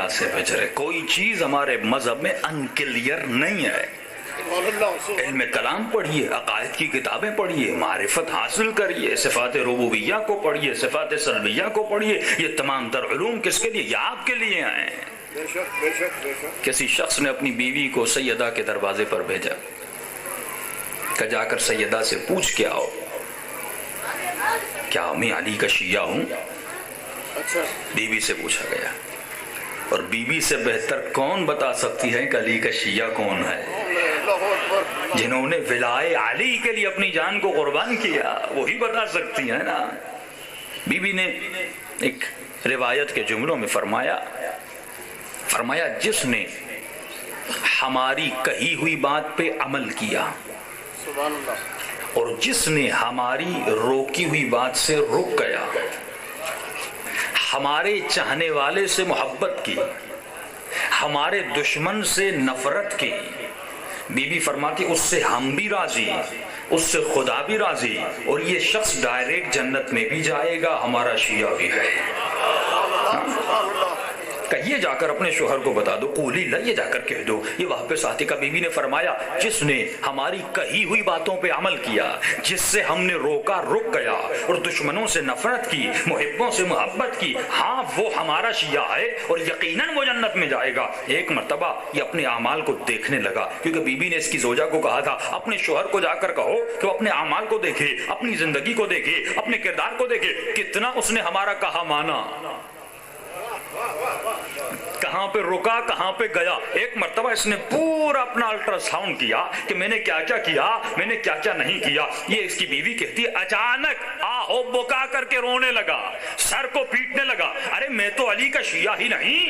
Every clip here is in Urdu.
سے بچ رہے. کوئی چیز ہمارے مذہب میں انکلیئر نہیں ہے. علم کلام پڑھیے، عقائد کی کتابیں پڑھیے، معرفت حاصل کریے، صفات ربوبیہ کو پڑھیے، صفات سلبیہ کو پڑھیے. یہ تمام تر علوم کس کے لیے؟ یہ آپ کے لیے ہیں. کسی شخص نے اپنی بیوی کو سیدہ کے دروازے پر بھیجا کہ جا کر سیدہ سے پوچھ کے آؤ کیا میں علی کا شیعہ ہوں. بیوی سے پوچھا گیا، اور بیوی سے بہتر کون بتا سکتی ہے کہ علی کا شیعہ کون ہے؟ جنہوں نے ولائے علی کے لیے اپنی جان کو قربان کیا وہی بتا سکتی ہیں نا. بیوی نے ایک روایت کے جملوں میں فرمایا جس نے ہماری کہی ہوئی بات پہ عمل کیا اور جس نے ہماری روکی ہوئی بات سے رک گیا، ہمارے چاہنے والے سے محبت کی، ہمارے دشمن سے نفرت کی، بی بی فرماتی اس سے ہم بھی راضی، اس سے خدا بھی راضی، اور یہ شخص ڈائریکٹ جنت میں بھی جائے گا، ہمارا شیعہ بھی ہے. کہیے جا کر اپنے شوہر کو بتا دو، قولی لا، یہ جا کر کہہ دو. یہ وہاں پہ ساتھی کا بیوی نے فرمایا جس نے ہماری کہی ہوئی باتوں پہ عمل کیا، جس سے ہم نے روکا رک گیا، اور دشمنوں سے نفرت کی، محبوں سے محبت کی، ہاں وہ ہمارا شیعہ ہے اور یقیناً وہ جنت میں جائے گا. ایک مرتبہ یہ اپنے اعمال کو دیکھنے لگا، کیونکہ بیوی نے اس کی زوجہ کو کہا تھا اپنے شوہر کو جا کر کہو کہ وہ اپنے اعمال کو دیکھے، اپنی زندگی کو دیکھے، اپنے کردار کو دیکھے، کتنا اس نے ہمارا کہا مانا، کہاں پہ رکا، کہاں پہ گیا. ایک مرتبہ اس نے پورا اپنا الٹرا ساؤنڈ کیا کہ میں نے کیا کیا کیا، میں نے کیا کیا نہیں کیا. یہ اس کی بیوی کہتی ہے اچانک آہو بکا کر کے رونے لگا، سر کو پیٹنے لگا. ارے میں تو علی کا شیعہ ہی نہیں،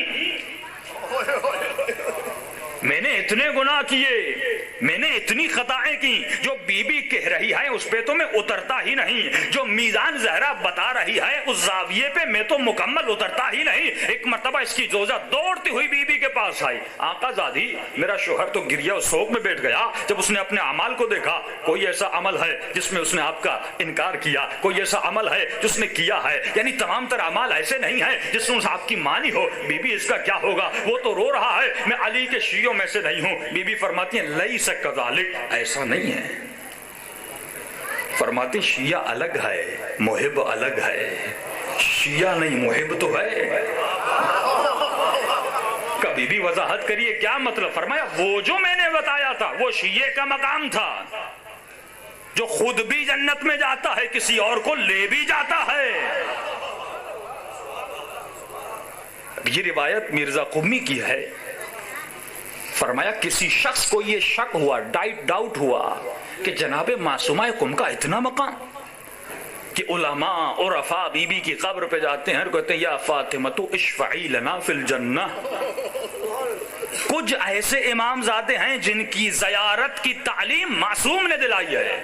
میں نے اتنے گناہ کیے، میں نے اتنی خطائیں کی. جو بی بی کہہ رہی ہے اس پہ تو میں اترتا ہی نہیں، جو میزان زہرا بتا رہی ہے اس زاویے پہ میں تو مکمل اترتا ہی نہیں. ایک مرتبہ اس کی زوجہ دوڑتی ہوئی بی بی کے پاس آئی، آقا زادی میرا شوہر تو گریہ و سوگ میں بیٹھ گیا جب اس نے اپنے اعمال کو دیکھا. کوئی ایسا عمل ہے جس میں اس نے آپ کا انکار کیا؟ کوئی ایسا عمل ہے جس نے کیا ہے؟ یعنی تمام تر اعمال ایسے نہیں ہیں جس میں آپ کی مانی ہو. بی بی اس کا کیا ہوگا؟ وہ تو رو رہا ہے میں علی کے شیعوں میں سے نہیں ہوں. بی بی فرماتی ہیں لیس کذالک، ایسا نہیں ہے. فرماتی شیعہ الگ ہے، محب الگ ہے. شیعہ نہیں محب تو ہے. کبھی بھی وضاحت کریے کیا مطلب. فرمایا وہ جو میں نے بتایا تھا وہ شیعہ کا مقام تھا جو خود بھی جنت میں جاتا ہے، کسی اور کو لے بھی جاتا ہے. یہ روایت مرزا قمی کی ہے. فرمایا کسی شخص کو یہ شک ہوا، ڈاؤٹ ہوا کہ جناب معصومہ قم کا اتنا مقام کہ علماء عرفاء بی بی کی قبر پہ جاتے ہیں اور کہتے ہیں یا فاطمہ اشفعی لنا فی الجنہ. کچھ ایسے امام زادے ہیں جن کی زیارت کی تعلیم معصوم نے دلائی ہے.